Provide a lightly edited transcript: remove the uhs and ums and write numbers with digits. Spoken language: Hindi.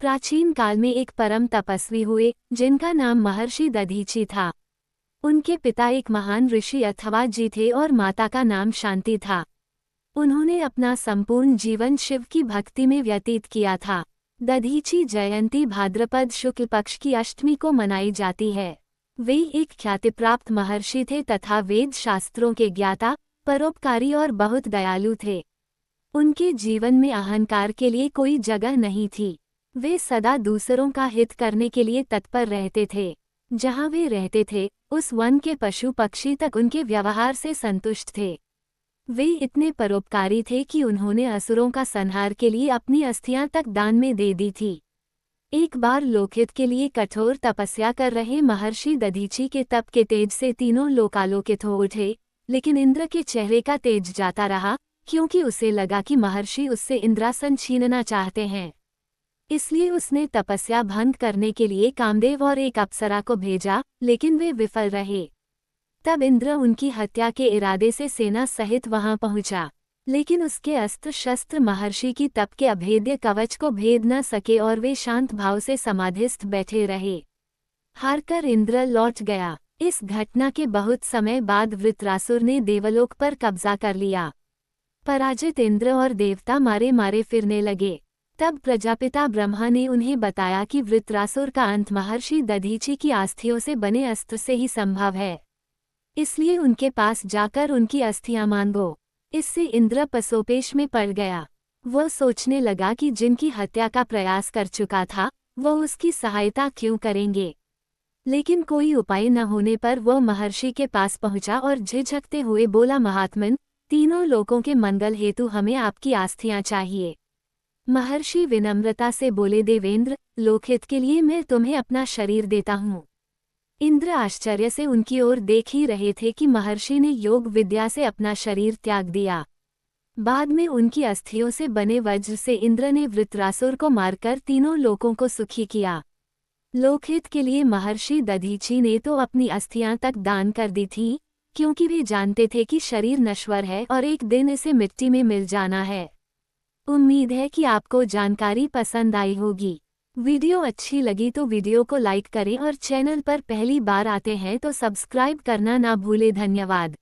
प्राचीन काल में एक परम तपस्वी हुए जिनका नाम महर्षि दधीची था। उनके पिता एक महान ऋषि अथवा जी थे और माता का नाम शांति था। उन्होंने अपना संपूर्ण जीवन शिव की भक्ति में व्यतीत किया था। दधीची जयंती भाद्रपद शुक्ल पक्ष की अष्टमी को मनाई जाती है। वे एक ख्यातिप्राप्त महर्षि थे तथा वेद शास्त्रों के ज्ञाता, परोपकारी और बहुत दयालु थे। उनके जीवन में अहंकार के लिए कोई जगह नहीं थी। वे सदा दूसरों का हित करने के लिए तत्पर रहते थे। जहाँ वे रहते थे, उस वन के पशु पक्षी तक उनके व्यवहार से संतुष्ट थे। वे इतने परोपकारी थे कि उन्होंने असुरों का संहार के लिए अपनी अस्थियां तक दान में दे दी थी। एक बार लोकहित के लिए कठोर तपस्या कर रहे महर्षि दधीची के तप के तेज से तीनों लोकालोकित हो उठे, लेकिन इंद्र के चेहरे का तेज जाता रहा, क्योंकि उसे लगा कि महर्षि उससे इंद्रासन छीनना चाहते हैं। इसलिए उसने तपस्या भंग करने के लिए कामदेव और एक अप्सरा को भेजा, लेकिन वे विफल रहे। तब इंद्र उनकी हत्या के इरादे से सेना सहित वहां पहुंचा, लेकिन उसके अस्त्र शस्त्र महर्षि की तप के अभेद्य कवच को भेद न सके और वे शांत भाव से समाधिस्थ बैठे रहे। हारकर इंद्र लौट गया। इस घटना के बहुत समय बाद वृत्रासुर ने देवलोक पर कब्जा कर लिया। पराजित इंद्र और देवता मारे मारे फिरने लगे। तब प्रजापिता ब्रह्मा ने उन्हें बताया कि वृत्रासुर का अंत महर्षि दधीची की अस्थियों से बने अस्त्र से ही संभव है, इसलिए उनके पास जाकर उनकी अस्थियां मांगो। इससे इंद्र पसोपेश में पड़ गया। वह सोचने लगा कि जिनकी हत्या का प्रयास कर चुका था, वह उसकी सहायता क्यों करेंगे। लेकिन कोई उपाय न होने पर वह महर्षि के पास पहुंचा और झिझकते हुए बोला, महात्मन, तीनों लोकों के मंगल हेतु हमें आपकी अस्थियां चाहिए। महर्षि विनम्रता से बोले, देवेंद्र, लोकहित के लिए मैं तुम्हें अपना शरीर देता हूँ। इंद्र आश्चर्य से उनकी ओर देख ही रहे थे कि महर्षि ने योग विद्या से अपना शरीर त्याग दिया। बाद में उनकी अस्थियों से बने वज्र से इंद्र ने वृत्रासुर को मारकर तीनों लोकों को सुखी किया। लोकहित के लिए महर्षि दधीची ने तो अपनी अस्थियां तक दान कर दी थी, क्योंकि वे जानते थे कि शरीर नश्वर है और एक दिन इसे मिट्टी में मिल जाना है। उम्मीद है कि आपको जानकारी पसंद आई होगी। वीडियो अच्छी लगी तो वीडियो को लाइक करें और चैनल पर पहली बार आते हैं तो सब्सक्राइब करना ना भूलें। धन्यवाद।